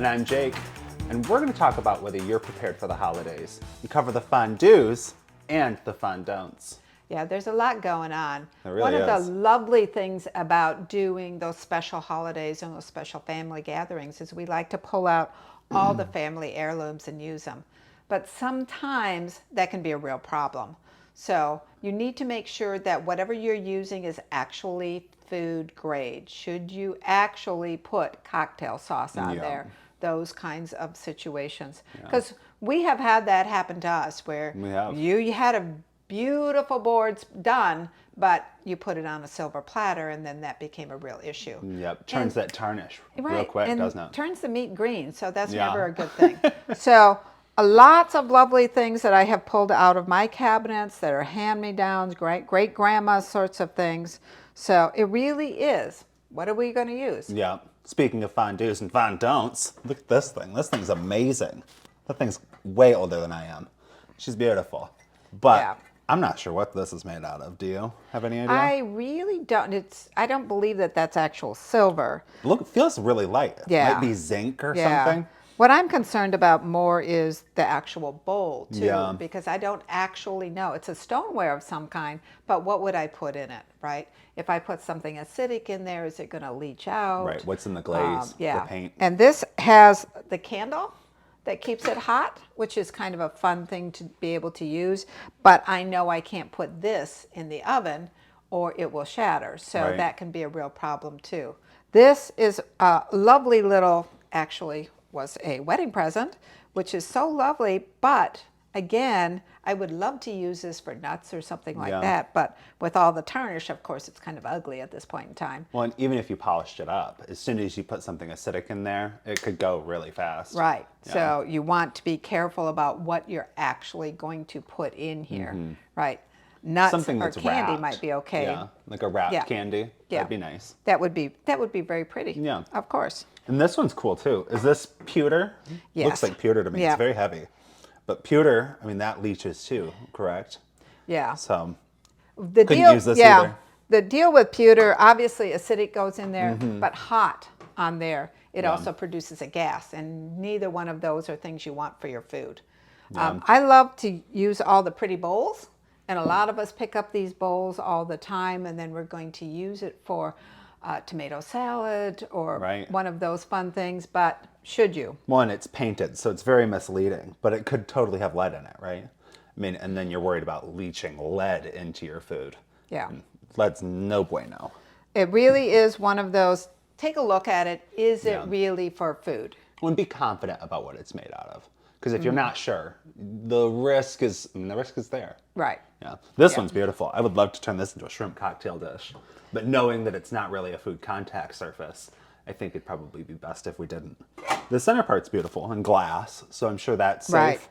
I'm Jake, and we're going to talk about whether you're prepared for the holidays. We cover the fun do's and the fun don'ts. Yeah, there's a lot going on. There really One of is. the lovely things about doing those special holidays and those special family gatherings is we like to pull out all the family heirlooms and use them. But sometimes that can be a real problem. So you need to make sure that whatever you're using is actually food grade. Should you actually put cocktail sauce on Yeah. there? Those kinds of situations. Because we have had that happen to us where We have. you had a beautiful boards done, but you put it on a silver platter, and then that became a real issue. Yep, turns that tarnish real Right, quick, and doesn't it? turns the meat green, so that's Yeah. never a good thing. So lots of lovely things that I have pulled out of my cabinets that are hand-me-downs, great grandma sorts of things. So it really is, what are we going to use? Yeah. Speaking of fun do's and fun don'ts, look at this thing. This thing's amazing. That thing's way older than I am. She's beautiful. But Yeah. I'm not sure what this is made out of. Do you have any idea? I really don't. I don't believe that that's actual silver. Look, it feels really light. Yeah. Might be zinc or something. What I'm concerned about more is the actual bowl too, Yeah. because I don't actually know. It's a stoneware of some kind, but what would I put in it, right? If I put something acidic in there, is it going to leach out? Right. What's in the glaze? Yeah. The paint. And this has the candle that keeps it hot, which is kind of a fun thing to be able to use. But I know I can't put this in the oven or it will shatter. So Right. that can be a real problem too. This is a lovely little, actually was a wedding present, which is so lovely. But again, I would love to use this for nuts or something like Yeah. that. But with all the tarnish, of course, it's kind of ugly at this point in time. Well, and even if you polished it up, as soon as you put something acidic in there, it could go really fast. Right. Yeah. So you want to be careful about what you're actually going to put in here. Right. Nuts Something or that's candy wrapped. might be okay. Yeah, like a wrapped Yeah. candy. Yeah. That'd be nice. That would be very pretty. Yeah. Of course. And this one's cool too. Is this pewter? Yes. Looks like pewter to me. Yeah. It's very heavy. But pewter, I mean, that leaches too, correct? Yeah. So, The couldn't use this either. The deal with pewter, obviously acidic goes in there, but hot on there, it also produces a gas, and neither one of those are things you want for your food. I love to use all the pretty bowls, and a lot of us pick up these bowls all the time, and then we're going to use it for tomato salad or Right. one of those fun things, but should you? one, it's painted, so it's very misleading, but it could totally have lead in it, right? I mean, and then you're worried about leaching lead into your food. Yeah. Lead's no bueno. It really is one of those, take a look at it, is Yeah. it really for food? And be confident about what it's made out of. Because if you're not sure, the risk is there. Right. Yeah. This Yeah. one's beautiful. I would love to turn this into a shrimp cocktail dish. But knowing that it's not really a food contact surface, I think it'd probably be best if we didn't. The center part's beautiful and glass, so I'm sure that's safe. Right.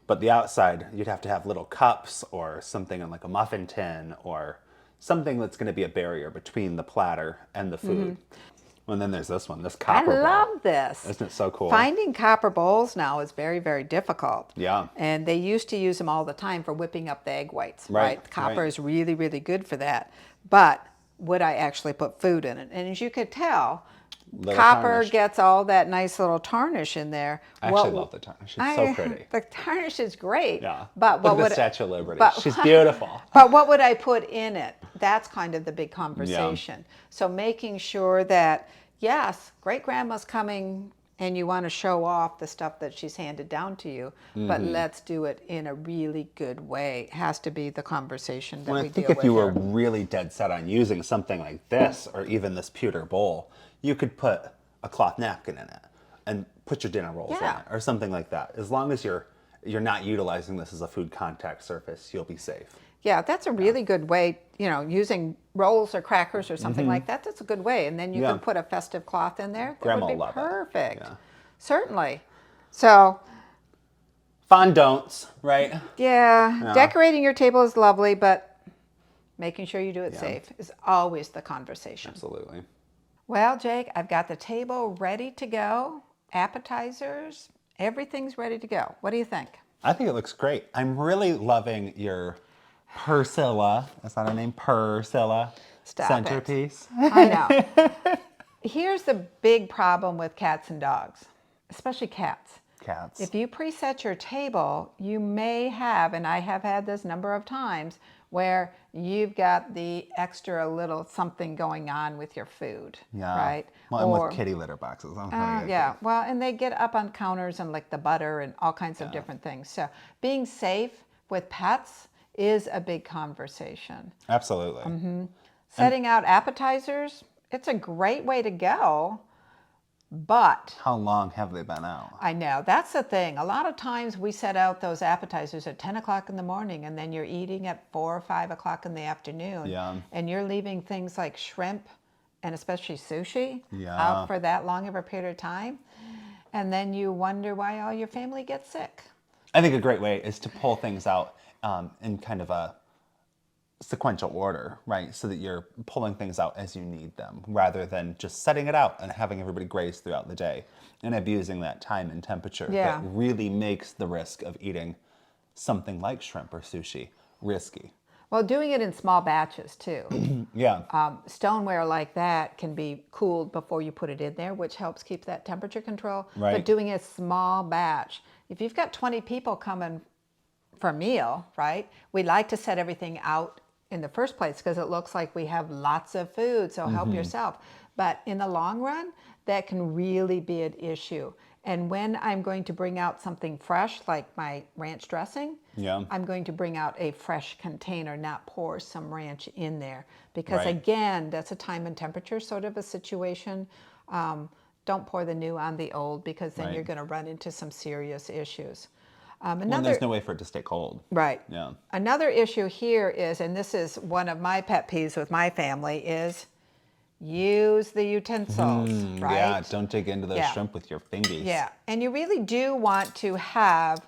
But the outside, you'd have to have little cups or something in like a muffin tin or something that's going to be a barrier between the platter and the food. And then there's this one, this Mm-hmm. I copper bowl. love this. Isn't it so cool? Finding copper bowls now is very difficult. Yeah. And they used to use them all the time for whipping up the egg whites, Right, right? Copper right. is really good for that. But would I actually put food in it? And as you could tell, Little copper tarnish. gets all that nice little tarnish in there. I actually love the tarnish. It's so pretty. The tarnish is great. Yeah. But Look what at the would Statue of Liberty. but- She's beautiful. But what would I put in it? That's kind of the big conversation. So making sure that, yes, great grandma's coming and you want to show off the stuff that she's handed down to you, but let's do it in a really good way. It has to be the conversation that Well, we I think deal if with you were here. really dead set on using something like this or even this pewter bowl, you could put a cloth napkin in it and put your dinner rolls in Yeah. it or something like that. As long as you're not utilizing this as a food contact surface, you'll be safe. Yeah, that's a really good way, using rolls or crackers or something like that. That's a good way. And then you Yeah. can put a festive cloth in there. That Grandma would will be love it. perfect. Yeah. Certainly. So, Fun don'ts, right? yeah, decorating your table is lovely, but making sure you do it Yeah. safe is always the conversation. Absolutely. Well, Jake, I've got the table ready to go. Appetizers, everything's ready to go. What do you think? I think it looks great. I'm really loving your Persilla. That's not her name. Persilla. Stop it. Centerpiece. I know. Here's the big problem with cats and dogs. especially cats. Cats. If you preset your table, you may have, and I have had this number of times, where you've got the extra little something going on with your food, Yeah. right? Well, and with kitty litter boxes. I'm gonna get Yeah, well, and they get up on counters and lick the butter and all kinds of different things. So being safe with pets is a big conversation. Absolutely. Setting out appetizers, it's a great way to go, but How long have they been out? I know, that's the thing. A lot of times we set out those appetizers at 10 o'clock in the morning and then you're eating at 4 or 5 o'clock in the afternoon. Yeah. And you're leaving things like shrimp and especially sushi Yeah. out for that long of a period of time. And then you wonder why all your family gets sick. I think a great way is to pull things out in kind of a sequential order, right? So that you're pulling things out as you need them, rather than just setting it out and having everybody graze throughout the day and abusing that time and temperature Yeah. that really makes the risk of eating something like shrimp or sushi risky. Well, doing it in small batches too. Yeah. Stoneware like that can be cooled before you put it in there, which helps keep that temperature control. Right. But doing a small batch, if you've got 20 people coming for a meal, right? We like to set everything out in the first place because it looks like we have lots of food, so help yourself. But in the long run, that can really be an issue. And when I'm going to bring out something fresh, like my ranch dressing, Yeah. I'm going to bring out a fresh container, not pour some ranch in there. Because Right. again, that's a time and temperature sort of a situation. Don't pour the new on the old because then Right. you're going to run into some serious issues. When there's no way for it to stay cold. Right. Yeah. Another issue here is, and this is one of my pet peeves with my family, is use the utensils, right? Yeah, don't dig into those Yeah. shrimp with your fingers. Yeah, and you really do want to have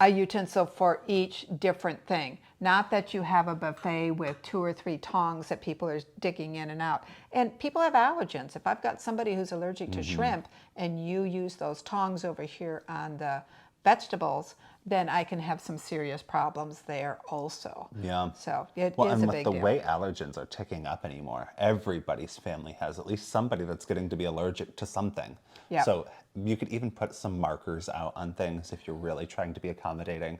a utensil for each different thing. Not that you have a buffet with 2 or 3 tongs that people are digging in and out. And people have allergens. If I've got somebody who's allergic to shrimp and you use those tongs over here on the vegetables, then I can have some serious problems there also. Yeah. So it Well, is and a with big the deal. way allergens are ticking up anymore, everybody's family has at least somebody that's getting to be allergic to something. Yeah. So you could even put some markers out on things if you're really trying to be accommodating.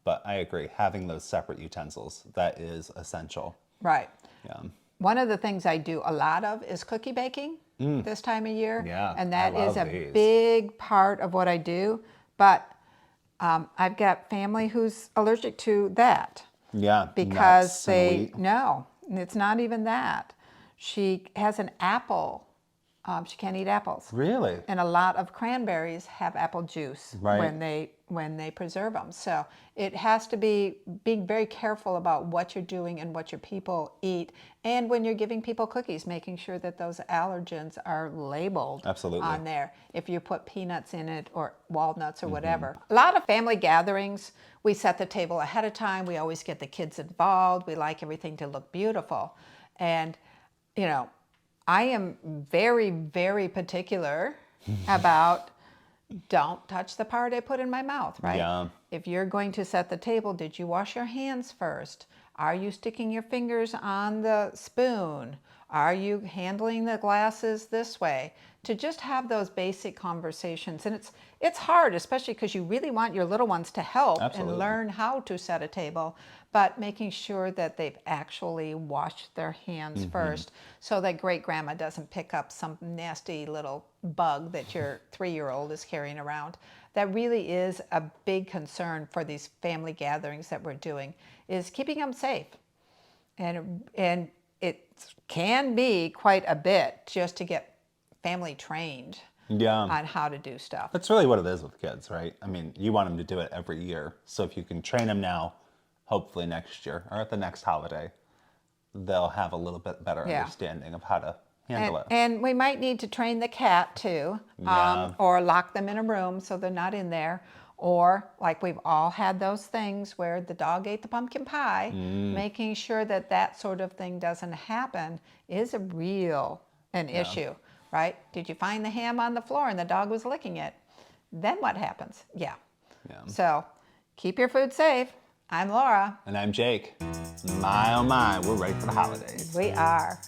But I agree, having those separate utensils, that is essential. Right. Yeah. One of the things I do a lot of is cookie baking this time of year. Yeah, And I that is love a these. big part of what I do. But I've got family who's allergic to that Yeah. because nuts and they, wheat. no, it's not even that. She has an apple. She can't eat apples. Really? And a lot of cranberries have apple juice Right. when they preserve them. So it has to be being very careful about what you're doing and what your people eat. And when you're giving people cookies, making sure that those allergens are labeled Absolutely. on there. If you put peanuts in it or walnuts or whatever. A lot of family gatherings, we set the table ahead of time. We always get the kids involved. We like everything to look beautiful. And, you know, I am very, very particular about don't touch the part I put in my mouth, right? Yeah. If you're going to set the table, did you wash your hands first? Are you sticking your fingers on the spoon? Are you handling the glasses this way? To just have those basic conversations. And it's hard, especially because you really want your little ones to help Absolutely. and learn how to set a table, but making sure that they've actually washed their hands first so that great grandma doesn't pick up some nasty little bug that your 3-year-old is carrying around. That really is a big concern for these family gatherings that we're doing, is keeping them safe. And it can be quite a bit just to get family trained Yeah. on how to do stuff. That's really what it is with kids, right? I mean, you want them to do it every year. So if you can train them now, hopefully next year or at the next holiday, they'll have a little bit better Yeah. understanding of how to handle it. And we might need to train the cat too, Yeah. or lock them in a room so they're not in there. Or like we've all had those things where the dog ate the pumpkin pie, making sure that that sort of thing doesn't happen is an issue, right? Did you find the ham on the floor and the dog was licking it? Then what happens? Yeah. Yeah. So keep your food safe. I'm Laura. And I'm Jake. My oh my, we're ready for the holidays. We are.